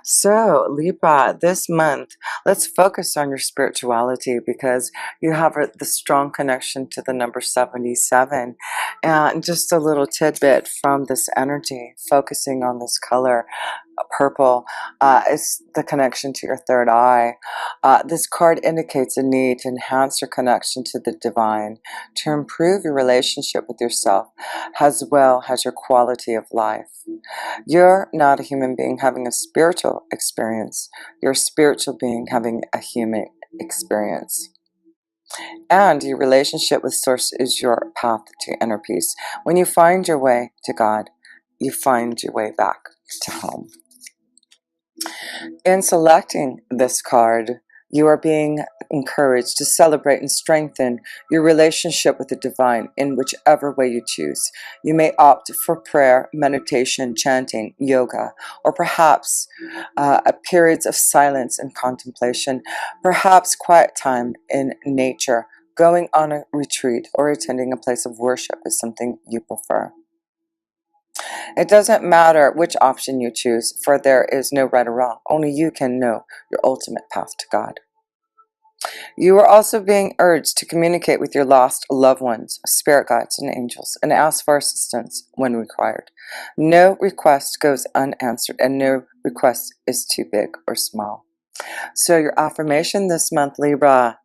So, Libra, this month, let's focus on your spirituality because you have the strong connection to the number 77. And just a little tidbit from this energy, focusing on this color, purple, is the connection to your third eye. This card indicates a need to enhance your connection to the divine, to improve your relationship with yourself, as well as your quality of life. You're not a human being having a spiritual experience. You're a spiritual being having a human experience. And your relationship with Source is your path to inner peace. When you find your way to God, you find your way back to home. In selecting this card, you are being encouraged to celebrate and strengthen your relationship with the divine in whichever way you choose. You may opt for prayer, meditation, chanting, yoga, or perhaps periods of silence and contemplation, perhaps quiet time in nature. Going on a retreat or attending a place of worship is something you prefer. It doesn't matter which option you choose, for there is no right or wrong. Only you can know your ultimate path to God. You are also being urged to communicate with your lost loved ones, spirit guides, and angels, and ask for assistance when required. No request goes unanswered, and no request is too big or small. So your affirmation this month, Libra: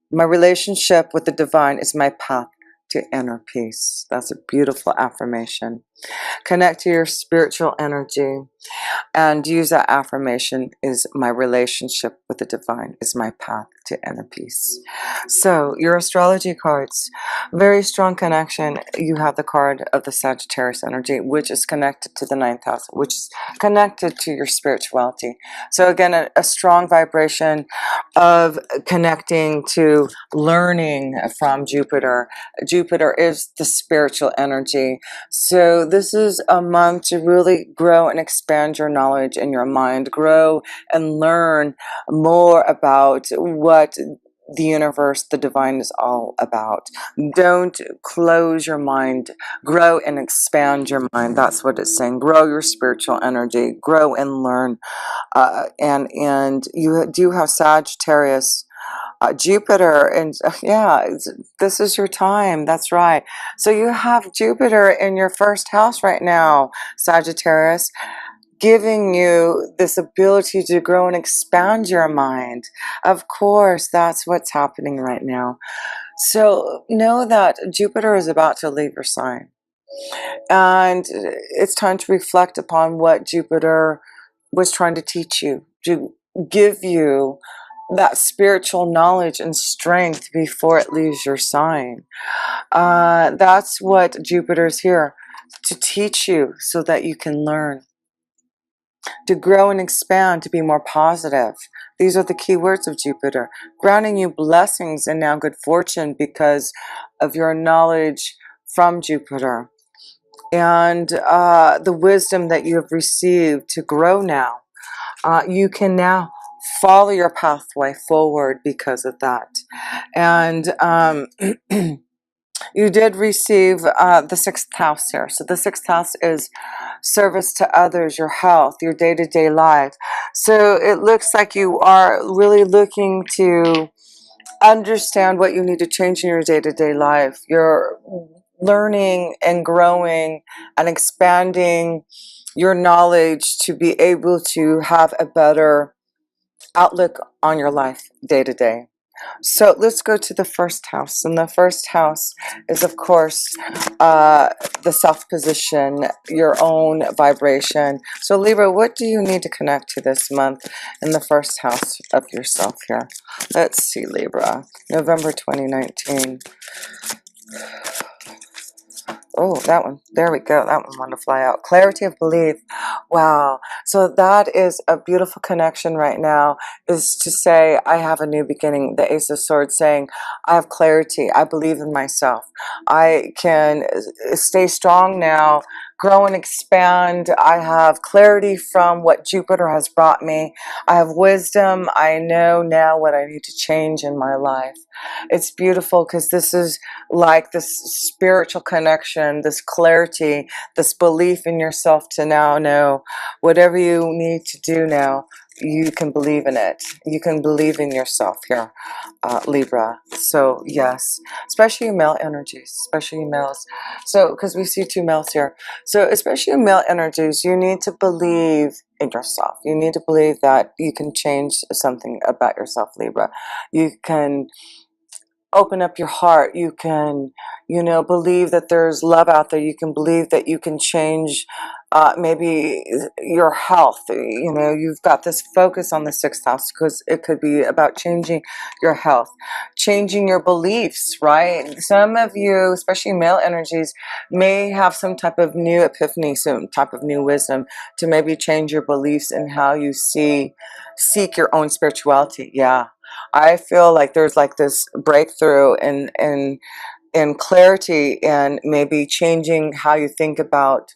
my relationship with the divine is my path to inner peace. That's a beautiful affirmation. Connect to your spiritual energy and use that affirmation: is my relationship with the divine is my path to inner peace. So your astrology cards, very strong connection. You have the card of the Sagittarius energy, which is connected to the ninth house, which is connected to your spirituality. So again, a strong vibration of connecting to learning from Jupiter. Jupiter is the spiritual energy. So this is a month to really grow and expand your knowledge in your mind, grow and learn more about what the universe, the divine, is all about. Don't close your mind. Grow and expand your mind. That's what it's saying. Grow your spiritual energy. Grow and learn. And you do have Sagittarius, Jupiter, and yeah, this is your time. That's right. So you have Jupiter in your first house right now, Sagittarius, giving you this ability to grow and expand your mind. Of course, that's what's happening right now. So know that Jupiter is about to leave your sign, and it's time to reflect upon what Jupiter was trying to teach you, to give you that spiritual knowledge and strength before it leaves your sign. That's what Jupiter's here to teach you, so that you can learn, to grow and expand, to be more positive. These are the key words of Jupiter, granting you blessings and now good fortune because of your knowledge from Jupiter and the wisdom that you have received to grow now. You can now follow your pathway forward because of that. And you did receive the sixth house here. So the sixth house is service to others, your health, your day-to-day life. So it looks like you are really looking to understand what you need to change in your day-to-day life. You're learning and growing and expanding your knowledge to be able to have a better outlook on your life day to day. So let's go to the first house. And the first house is, of course, the self position, your own vibration. So Libra, what do you need to connect to this month in the first house of yourself here? Let's see, Libra, November 2019. Oh, that one. There we go. That one wanted to fly out. Clarity of belief. Wow. So that is a beautiful connection right now, is to say, I have a new beginning. The Ace of Swords saying, I have clarity. I believe in myself. I can stay strong now grow and expand. I have clarity from what Jupiter has brought me. I have wisdom. I know now what I need to change in my life. It's beautiful because this is like this spiritual connection, this clarity, this belief in yourself to now know whatever you need to do now, you can believe in it. You can believe in yourself here, Libra. So yes, especially male energies, especially males. So because we see two males here. So especially male energies, you need to believe in yourself. You need to believe that you can change something about yourself, Libra. You can open up your heart. You can, believe that there's love out there. You can believe that you can change maybe your health. You've got this focus on the sixth house because it could be about changing your health, changing your beliefs, right? Some of you, especially male energies, may have some type of new epiphany, some type of new wisdom to maybe change your beliefs and how you seek your own spirituality. Yeah. I feel like there's like this breakthrough in clarity and maybe changing how you think about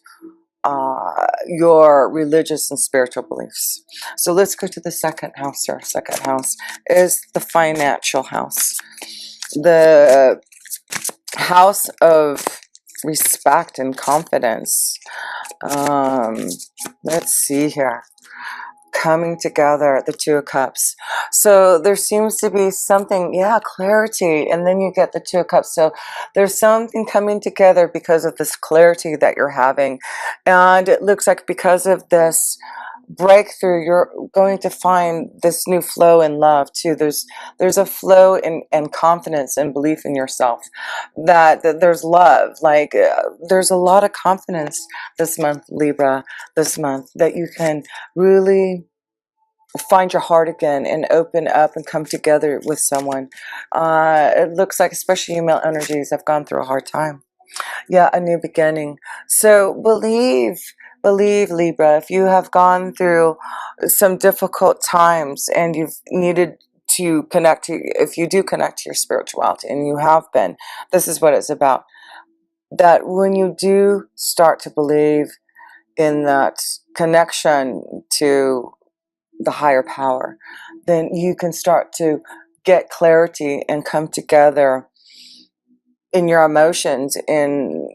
your religious and spiritual beliefs. So let's go to the second house here. Second house is the financial house. The house of respect and confidence. Let's see here. Coming together, the Two of Cups. So there seems to be something, clarity, and then you get the Two of Cups. So there's something coming together because of this clarity that you're having, and it looks like because of this breakthrough, you're going to find this new flow in love too. There's a flow in confidence and belief in yourself, that there's love, like there's a lot of confidence this month, Libra, this month, that you can really find your heart again and open up and come together with someone. It looks like especially you male energies have gone through a hard time. Yeah, a new beginning. So believe Libra, if you have gone through some difficult times and you've needed to connect to, if you do connect to your spirituality, and you have been, this is what it's about. That when you do start to believe in that connection to the higher power, then you can start to get clarity and come together in your emotions, in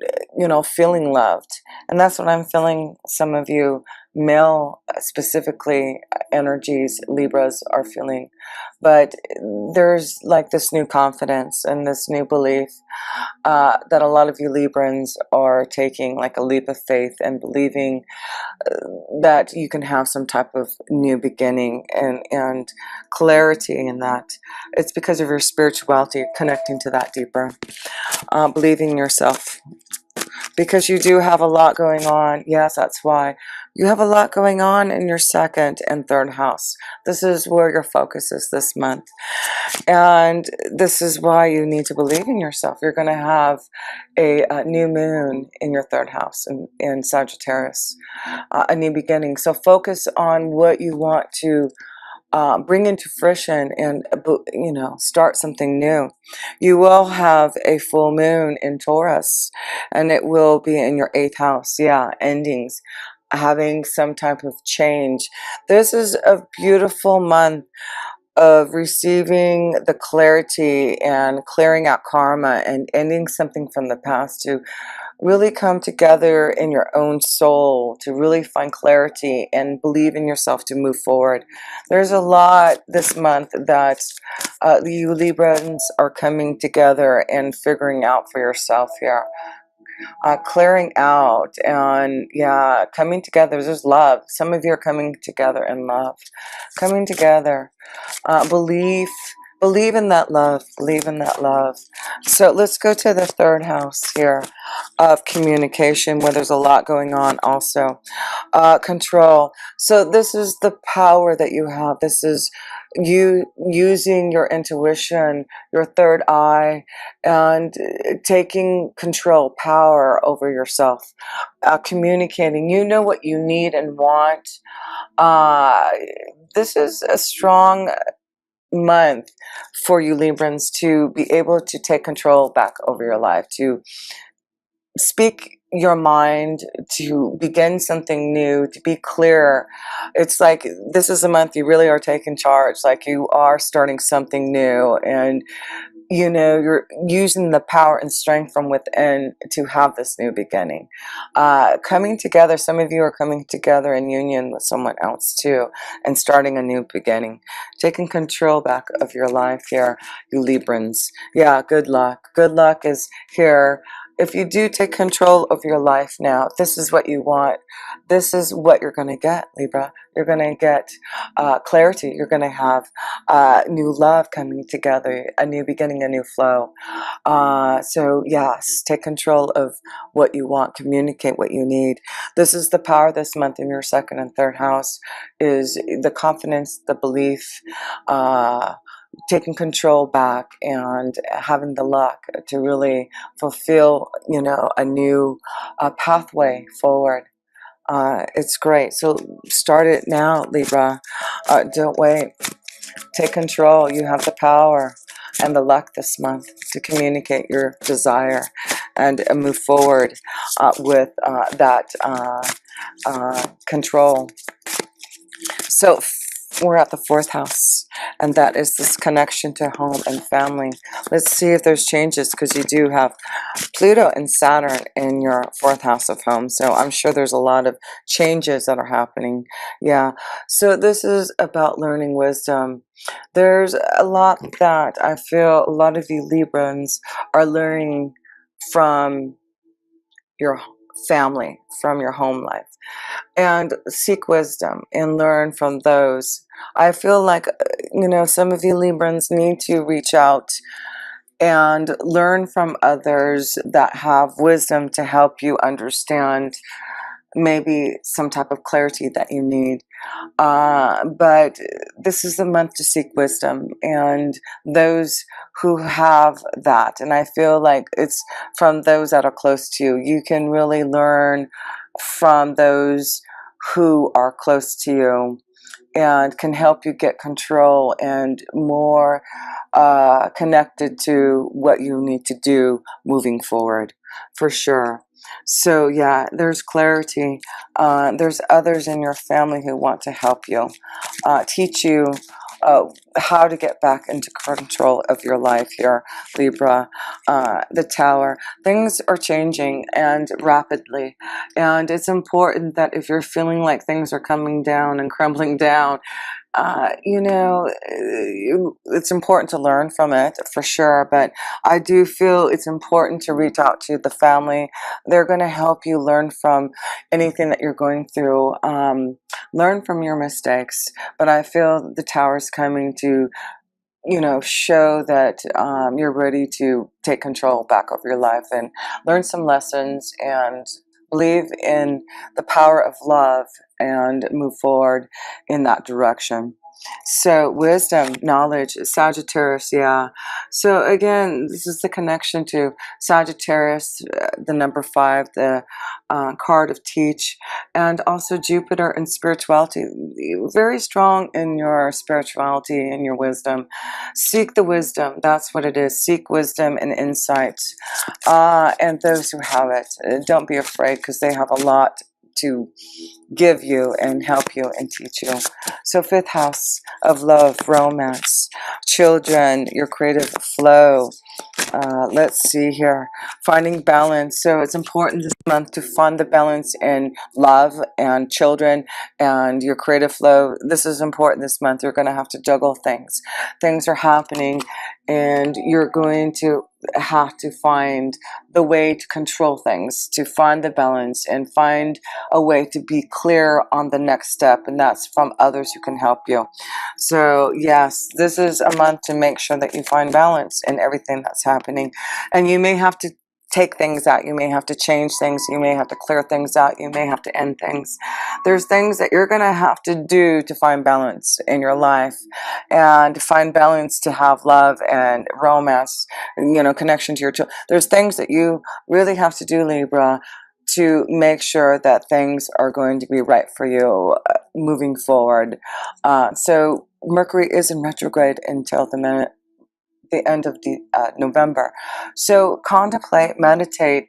feeling loved. And that's what I'm feeling some of you male specifically energies, Libras, are feeling. But there's like this new confidence and this new belief that a lot of you Librans are taking, like a leap of faith and believing that you can have some type of new beginning and clarity in that. It's because of your spirituality, connecting to that deeper, believing in yourself, because you do have a lot going on. Yes, that's why you have a lot going on in your second and third house. This is where your focus is this month, and this is why you need to believe in yourself. You're going to have a new moon in your third house in Sagittarius, a new beginning. So focus on what you want to bring into fruition and start something new. You will have a full moon in Taurus, and it will be in your 8th house. Yeah, endings, having some type of change. This is a beautiful month of receiving the clarity and clearing out karma and ending something from the past to really come together in your own soul, to really find clarity and believe in yourself to move forward. There's a lot this month that you Librans are coming together and figuring out for yourself here. Clearing out and coming together. There's love. Some of you are coming together in love, coming together. Believe in that love. Believe in that love. So let's go to the third house here of communication, where there's a lot going on also. Control. So this is the power that you have. This is you using your intuition, your third eye, and taking control, power over yourself, communicating. You know what you need and want. This is a strong month for you Librans to be able to take control back over your life, to speak your mind to begin something new, to be clear. It's like this is a month you really are taking charge, like you are starting something new, and you know, you're using the power and strength from within to have this new beginning. Coming together, some of you are coming together in union with someone else too, and starting a new beginning. Taking control back of your life here, you Librans. Yeah, good luck. Good luck is here. If you do take control of your life now, this is what you want. This is what you're going to get, Libra. You're going to get clarity. You're going to have new love coming together, a new beginning, a new flow. So yes, take control of what you want, communicate what you need. This is the power this month in your second and third house, is the confidence, the belief, taking control back and having the luck to really fulfill, you know, a new pathway forward. It's great. So start it now, Libra. Don't wait. Take control. You have the power and the luck this month to communicate your desire and move forward with that control. So we're at the fourth house, and that is this connection to home and family. Let's see if there's changes, because you do have Pluto and Saturn in your fourth house of home. So I'm sure there's a lot of changes that are happening. Yeah. So this is about learning wisdom. There's a lot that I feel a lot of you Librans are learning from your family, from your home life, and seek wisdom and learn from those. I feel like, you know, some of you Librans need to reach out and learn from others that have wisdom to help you understand maybe some type of clarity that you need. But this is the month to seek wisdom, and those who have that, and I feel like it's from those that are close to you. You can really learn from those who are close to you and can help you get control and more connected to what you need to do moving forward, for sure. So yeah, there's clarity. There's others in your family who want to help you, teach you how to get back into control of your life here, Libra. The Tower. Things are changing and rapidly, and it's important that if you're feeling like things are coming down and crumbling down, you know, it's important to learn from it for sure, but I do feel it's important to reach out to the family. They're going to help you learn from anything that you're going through, learn from your mistakes, but I feel the Tower's coming to, you know, show that you're ready to take control back of your life and learn some lessons and believe in the power of love and move forward in that direction. So wisdom, knowledge, Sagittarius, yeah. So again, this is the connection to Sagittarius, the number 5, the card of teach, and also Jupiter and spirituality. Very strong in your spirituality and your wisdom. Seek the wisdom. That's what it is. Seek wisdom and insight. And those who have it, don't be afraid, because they have a lot to give you and help you and teach you. So fifth house of love, romance, children, your creative flow. Let's see here, finding balance. So it's important this month to find the balance in love and children and your creative flow. This is important this month. You're going to have to juggle things. Things are happening, and you're going to have to find the way to control things, to find the balance and find a way to be clear on the next step, and that's from others who can help you. So yes, this is a month to make sure that you find balance in everything that's happening, and you may have to take things out, you may have to change things, you may have to clear things out, you may have to end things. There's things that you're going to have to do to find balance in your life, and find balance to have love and romance, you know, connection to your children. There's things that you really have to do, Libra, to make sure that things are going to be right for you moving forward. So Mercury is in retrograde until the end of November. So contemplate, meditate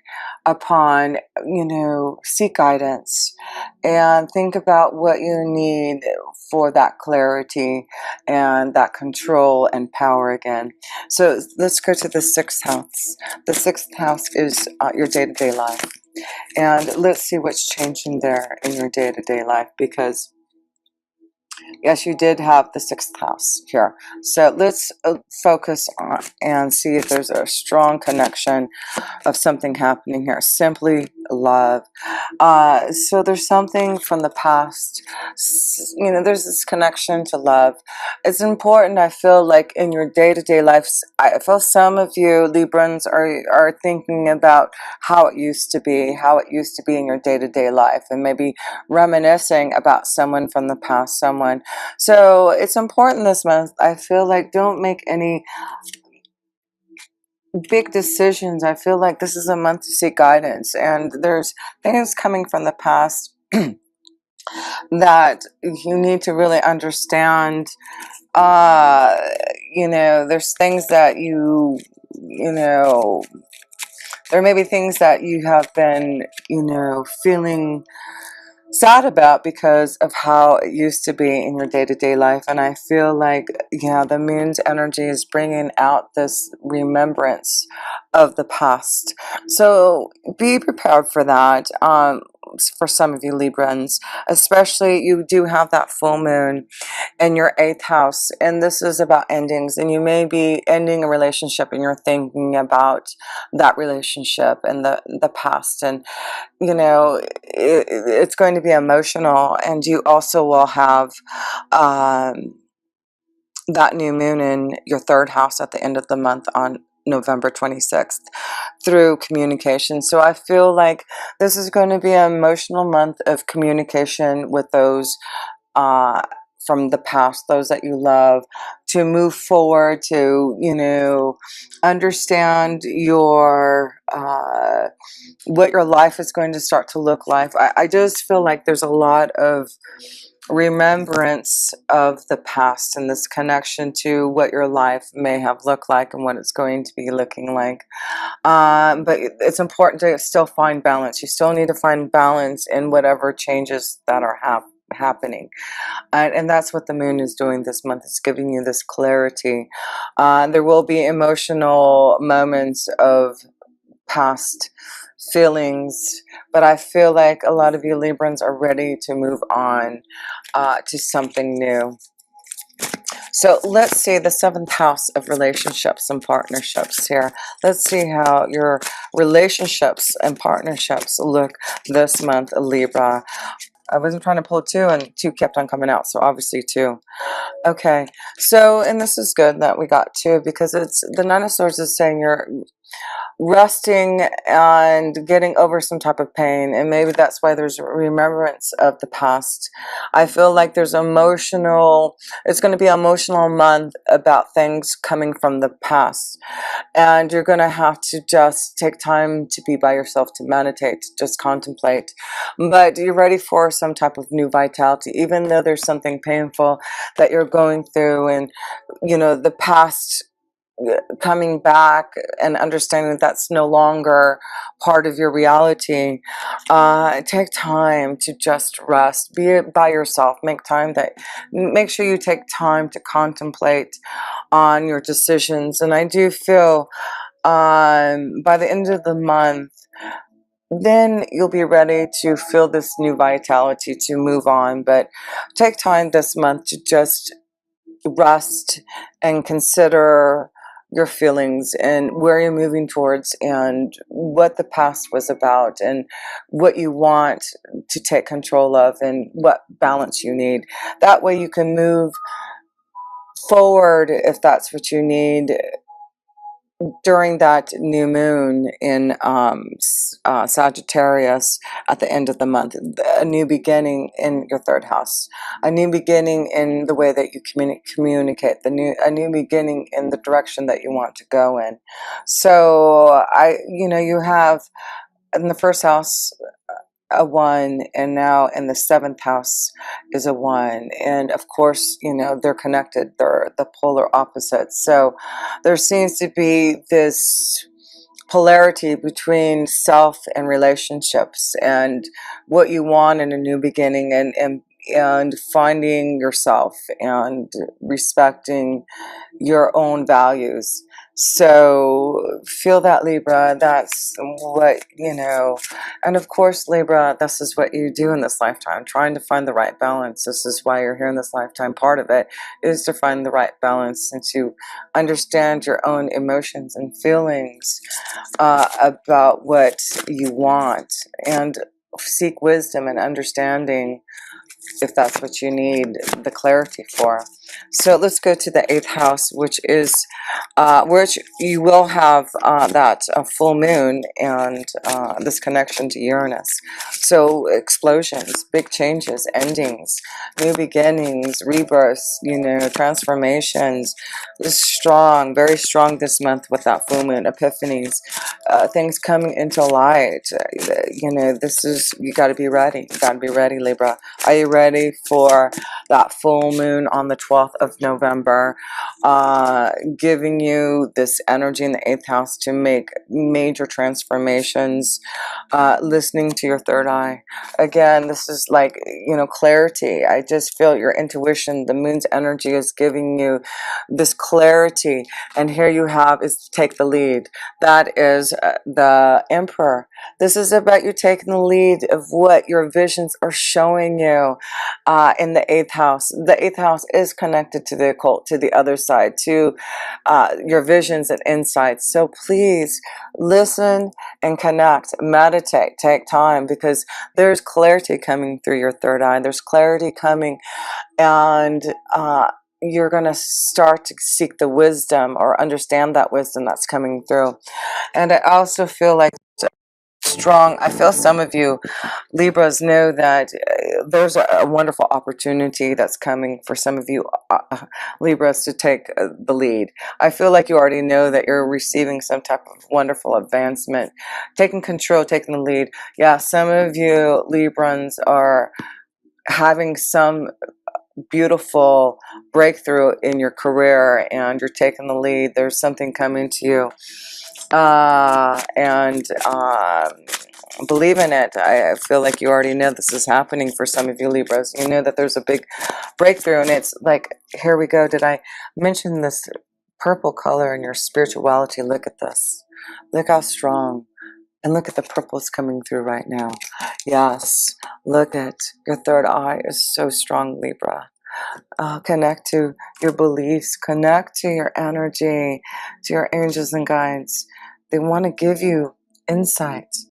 upon, seek guidance and think about what you need for that clarity and that control and power again. So let's go to the sixth house. The sixth house is your day-to-day life. And let's see what's changing there in your day-to-day life, because yes, you did have the sixth house here. So let's focus on and see if there's a strong connection of something happening here. Simply love. So there's something from the past. There's this connection to love. It's important, I feel like, in your day-to-day lives. I feel some of you Librans are thinking about how it used to be in your day-to-day life, and maybe reminiscing about someone from the past, someone. So it's important this month, I feel like, don't make any big decisions. I feel like this is a month to seek guidance, and there's things coming from the past that you need to really understand. There's things that there may be things that you have been, feeling sad about because of how it used to be in your day-to-day life. And I feel like, the moon's energy is bringing out this remembrance of the past. So be prepared for that. For some of you Librans, especially, you do have that full moon in your eighth house, and this is about endings, and you may be ending a relationship and you're thinking about that relationship and the past, and it's going to be emotional. And you also will have that new moon in your third house at the end of the month on November 26th through communication. So I feel like this is going to be an emotional month of communication with those from the past, those that you love, to move forward, to understand your what your life is going to start to look like. I just feel like there's a lot of remembrance of the past and this connection to what your life may have looked like and what it's going to be looking like. But it's important to still find balance. You still need to find balance in whatever changes that are happening. And that's what the moon is doing this month. It's giving you this clarity. There will be emotional moments of past feelings, but I feel like a lot of you Librans are ready to move on to something new. So let's see the seventh house of relationships and partnerships here. Let's see how your relationships and partnerships look this month, Libra. I wasn't trying to pull two, and two kept on coming out, so obviously two. Okay, so, and this is good that we got two, because it's the Nine of Swords is saying you're resting and getting over some type of pain, and maybe that's why there's remembrance of the past. I feel like there's it's going to be an emotional month about things coming from the past, and you're going to have to just take time to be by yourself, to meditate, to just contemplate. But you're ready for some type of new vitality, even though there's something painful that you're going through, and the past coming back and understanding that that's no longer part of your reality. Take time to just rest, be by yourself, make sure you take time to contemplate on your decisions. And I do feel by the end of the month, then you'll be ready to feel this new vitality to move on. But take time this month to just rest and consider your feelings and where you're moving towards and what the past was about and what you want to take control of and what balance you need. That way you can move forward if that's what you need during that new moon in Sagittarius at the end of the month. A new beginning in your third house, a new beginning in the way that you communicate, a new beginning in the direction that you want to go in. So you have in the first house a 1, and now in the 7th house is a 1, and of course, you know, they're connected, they're the polar opposites. So there seems to be this polarity between self and relationships, and what you want in a new beginning, and finding yourself and respecting your own values. So feel that, Libra. That's what, you know. And of course, Libra, this is what you do in this lifetime, trying to find the right balance. This is why you're here in this lifetime. Part of it is to find the right balance and to understand your own emotions and feelings about what you want, and seek wisdom and understanding if that's what you need the clarity for. So let's go to the 8th house, which you will have that full moon, and this connection to Uranus. So explosions, big changes, endings, new beginnings, rebirths, you know, transformations. This is strong, very strong this month with that full moon, epiphanies, things coming into light. You know, this is, you got to be ready. You got to be ready, Libra. Are you ready for that full moon on the 12th of November, giving you this energy in the 8th house to make major transformations, listening to your third eye? Again, this is like, you know, clarity. I just feel your intuition. The moon's energy is giving you this clarity, and here you have is take the lead. That is the Emperor. This is about you taking the lead of what your visions are showing you in the 8th house. The 8th house is connected to the occult, to the other side, to your visions and insights. So please listen and connect, meditate, take time, because there's clarity coming through your third eye. There's clarity coming, and you're going to start to seek the wisdom or understand that wisdom that's coming through. And I also feel like strong, I feel some of you Libras know that there's a wonderful opportunity that's coming for some of you Libras to take the lead. I feel like you already know that you're receiving some type of wonderful advancement, taking control, taking the lead. Yeah, some of you Librans are having some beautiful breakthrough in your career, and you're taking the lead. There's something coming to you, and believe in it. I feel like you already know this is happening for some of you Libras. You know that there's a big breakthrough, and it's like, here we go. Did I mention this purple color in your spirituality? Look at this. Look how strong. And look at the purples coming through right now. Yes, look at your third eye is so strong, Libra. Connect to your beliefs, connect to your energy, to your angels and guides. They want to give you insights.